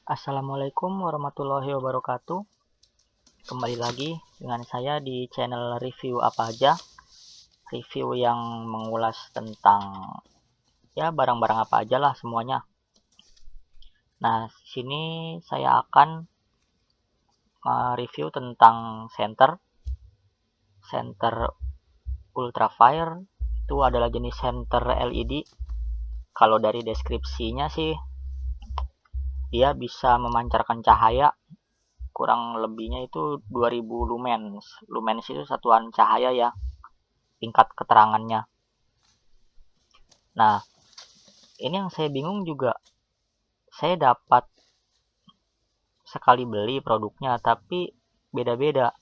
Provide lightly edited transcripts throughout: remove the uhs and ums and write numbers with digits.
Assalamualaikum warahmatullahi wabarakatuh. Kembali lagi dengan saya di channel review apa aja. Review yang mengulas tentang ya barang-barang apa aja lah semuanya. Nah, sini saya akan review tentang senter Ultrafire. Itu adalah jenis senter LED. Kalau dari deskripsinya sih dia bisa memancarkan cahaya kurang lebihnya itu 2000 lumens. Lumens itu satuan cahaya ya, tingkat keterangannya. Nah, ini yang saya bingung juga. Saya dapat sekali beli produknya, tapi beda-beda.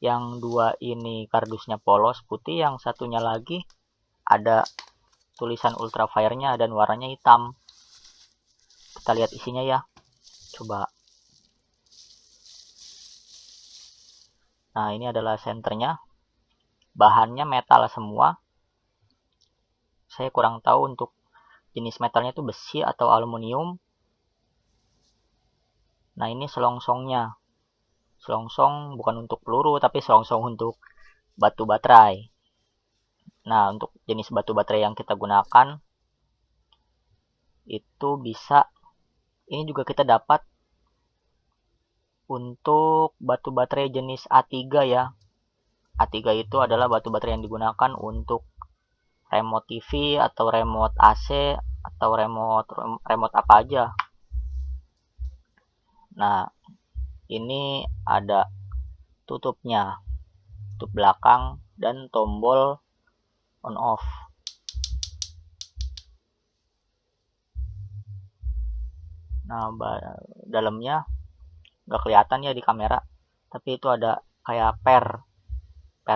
Yang dua ini kardusnya polos putih, yang satunya lagi ada tulisan Ultrafire-nya dan warnanya hitam. Kita lihat isinya ya. Coba. Nah, ini adalah senternya. Bahannya metal semua. Saya kurang tahu untuk jenis metalnya itu besi atau aluminium. Nah, ini selongsongnya. Selongsong bukan untuk peluru, tapi selongsong untuk batu baterai. Nah, untuk jenis batu baterai yang kita gunakan, itu bisa, ini juga kita dapat untuk batu baterai jenis A3 ya. A3 itu adalah batu baterai yang digunakan untuk remote TV atau remote AC atau remote apa aja. Nah, ini ada tutupnya, tutup belakang dan tombol on off. Nah, dalamnya nggak kelihatan ya di kamera, tapi itu ada kayak per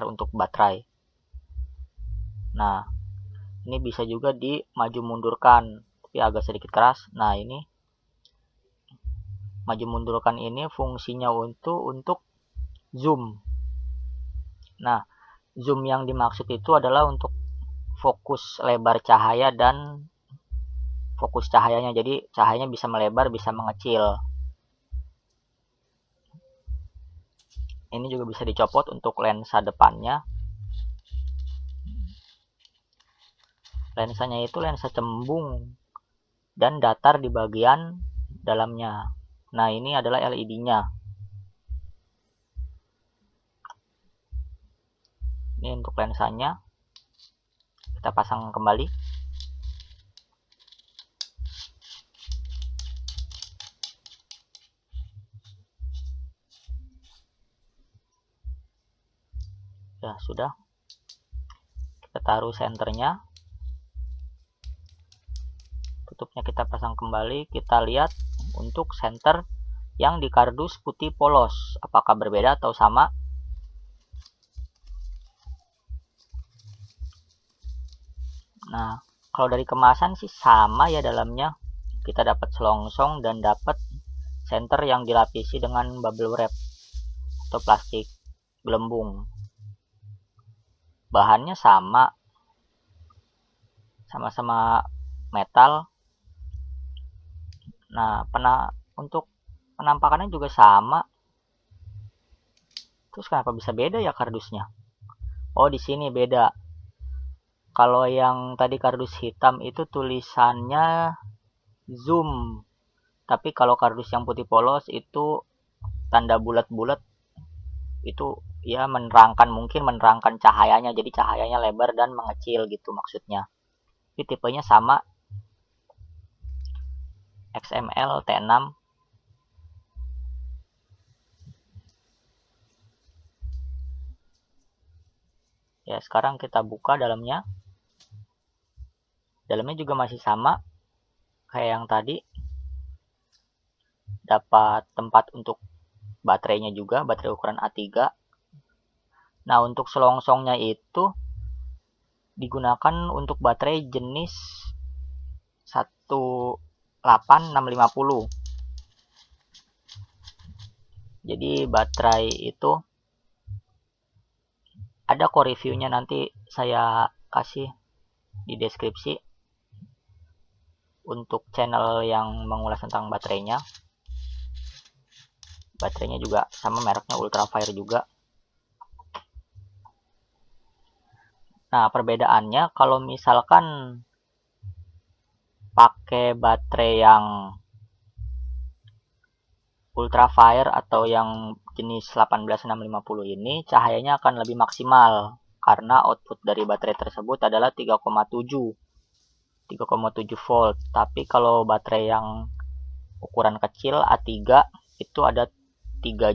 untuk baterai. Nah, ini bisa juga di maju mundurkan, tapi agak sedikit keras. Nah, ini maju mundurkan ini fungsinya untuk zoom. Nah, zoom yang dimaksud itu adalah untuk fokus lebar cahaya dan fokus cahayanya. Jadi cahayanya bisa melebar, bisa mengecil. Ini juga bisa dicopot untuk lensa depannya. Lensanya itu lensa cembung dan datar di bagian dalamnya. Nah, ini adalah LED-nya. Ini untuk lensanya. Kita pasang kembali. Ya, sudah. Kita taruh senternya. Tutupnya kita pasang kembali. Kita lihat untuk senter yang di kardus putih polos. Apakah berbeda atau sama? Nah, kalau dari kemasan sih sama ya dalamnya. Kita dapat selongsong dan dapat senter yang dilapisi dengan bubble wrap atau plastik gelembung. Bahannya sama-sama metal. Nah, untuk penampakannya juga sama. Terus kenapa bisa beda ya kardusnya? Oh, di sini beda. Kalau yang tadi kardus hitam itu tulisannya zoom. Tapi kalau kardus yang putih polos itu tanda bulat-bulat, itu ya mungkin menerangkan cahayanya, jadi cahayanya lebar dan mengecil gitu maksudnya. Tapi tipenya sama, XML T6. Ya, sekarang kita buka dalamnya. Dalamnya juga masih sama kayak yang tadi. Dapat tempat untuk baterainya juga, baterai ukuran A3. Nah, untuk selongsongnya itu digunakan untuk baterai jenis 18650. Jadi baterai itu ada kok reviewnya, nanti saya kasih di deskripsi untuk channel yang mengulas tentang baterainya. baterainya juga sama, mereknya Ultrafire juga. Nah, perbedaannya kalau misalkan pakai baterai yang Ultrafire atau yang jenis 18650 ini, cahayanya akan lebih maksimal karena output dari baterai tersebut adalah 3,7 volt. Tapi kalau baterai yang ukuran kecil A3 itu ada tiga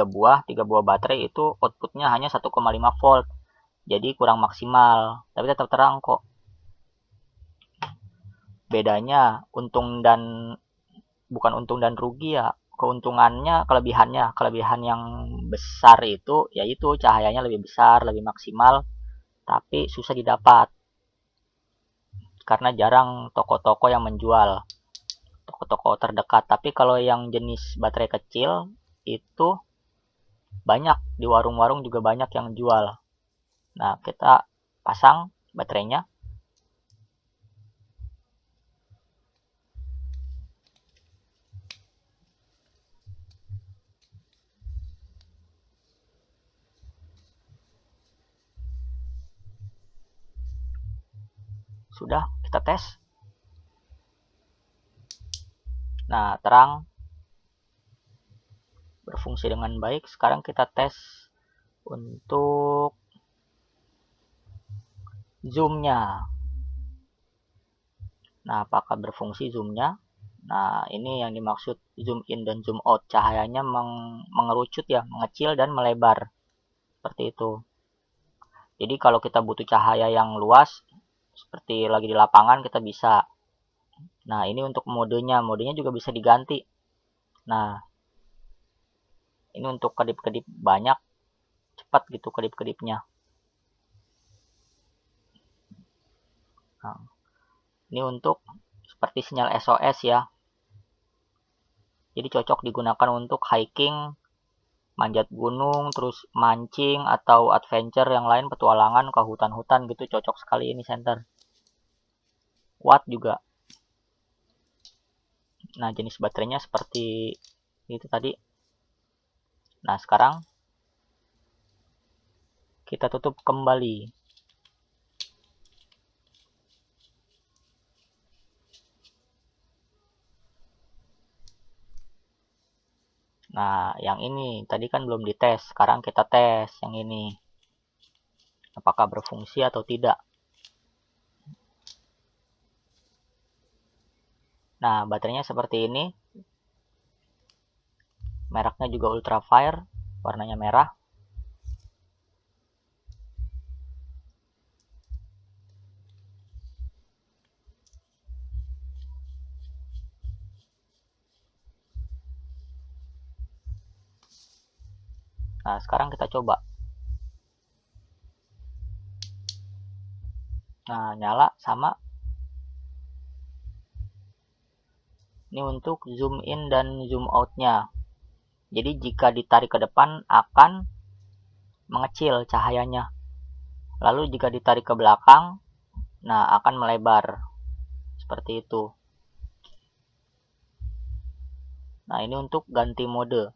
buah baterai, itu outputnya hanya 1,5 volt, jadi kurang maksimal, tapi tetap terang kok. Bedanya bukan untung dan rugi ya, keuntungannya, kelebihan yang besar itu yaitu cahayanya lebih besar, lebih maksimal, tapi susah didapat karena jarang toko-toko yang menjual, toko-toko terdekat. Tapi kalau yang jenis baterai kecil itu banyak, di warung-warung juga banyak yang jual. Nah, kita pasang baterainya. Sudah, kita tes. Nah, terang, berfungsi dengan baik. Sekarang kita tes untuk zoomnya. Nah, apakah berfungsi zoomnya? Nah, ini yang dimaksud zoom in dan zoom out. Cahayanya mengerucut ya, mengecil dan melebar. Seperti itu. Jadi kalau kita butuh cahaya yang luas, seperti lagi di lapangan, kita bisa. Nah, ini untuk modenya juga bisa diganti. Nah, ini untuk kedip-kedip banyak, cepat gitu kedip-kedipnya. Nah, ini untuk seperti sinyal SOS ya. Jadi cocok digunakan untuk hiking, manjat gunung, terus mancing, atau adventure yang lain, petualangan ke hutan-hutan gitu, cocok sekali ini senter. Watt juga. Nah, jenis baterainya seperti itu tadi. Nah, sekarang kita tutup kembali. Nah, yang ini tadi kan belum dites, sekarang kita tes yang ini. Apakah berfungsi atau tidak. Nah, baterainya seperti ini. Mereknya juga Ultrafire, warnanya merah. Nah, sekarang kita coba. Nah, nyala sama. Ini untuk zoom in dan zoom out-nya. Jadi jika ditarik ke depan akan mengecil cahayanya. Lalu jika ditarik ke belakang, nah akan melebar. Seperti itu. Nah, ini untuk ganti mode.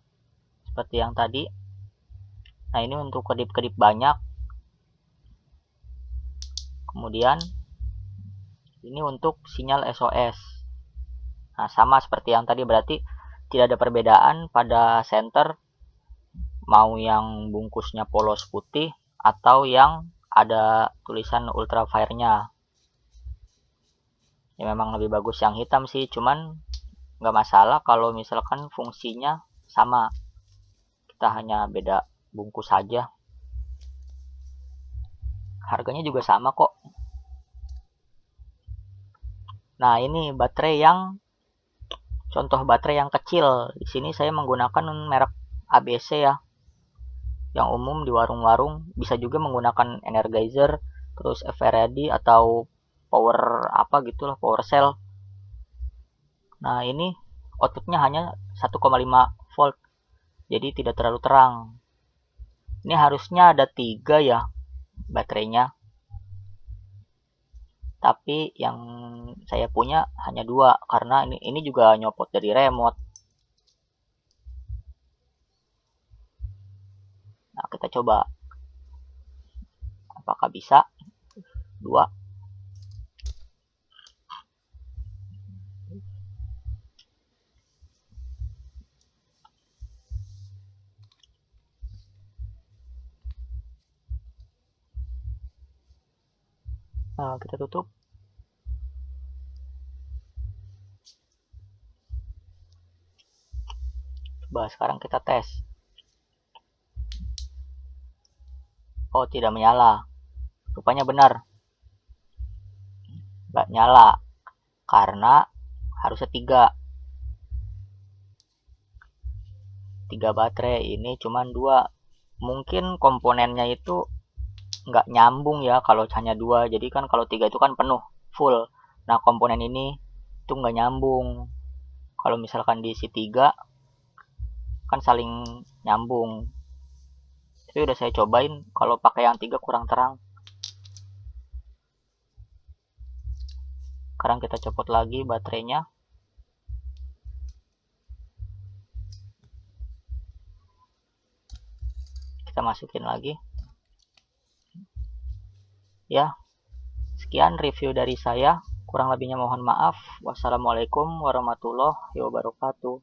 Seperti yang tadi. Nah, ini untuk kedip-kedip banyak. Kemudian ini untuk sinyal SOS. Nah, sama seperti yang tadi, berarti tidak ada perbedaan pada senter mau yang bungkusnya polos putih atau yang ada tulisan Ultrafire-nya. Ya memang lebih bagus yang hitam sih, cuman nggak masalah kalau misalkan fungsinya sama. Kita hanya beda bungkus saja. Harganya juga sama kok. Nah, ini baterai yang contoh baterai yang kecil. Di sini saya menggunakan merek ABC ya. Yang umum di warung-warung, bisa juga menggunakan Energizer, terus Eveready atau power apa gitulah, power cell. Nah, ini outputnya hanya 1,5 volt. Jadi tidak terlalu terang. Ini harusnya ada 3 ya baterainya. Tapi yang saya punya hanya 2 karena ini juga nyopot dari remote. Nah, kita coba apakah bisa. 2. Nah, kita tutup. Coba sekarang kita tes. Oh, tidak menyala. Rupanya benar. Nggak nyala. Karena harusnya 3 baterai. Ini cuman 2. Mungkin komponennya itu nggak nyambung ya kalau hanya 2. Jadi kan kalau 3 itu kan penuh, full. Nah, komponen ini itu nggak nyambung. Kalau misalkan diisi 3, kan saling nyambung. Tapi udah saya cobain, kalau pakai yang 3 kurang terang. Sekarang kita copot lagi baterainya. Kita masukin lagi. Ya, sekian review dari saya. Kurang lebihnya mohon maaf. Wassalamualaikum warahmatullahi wabarakatuh.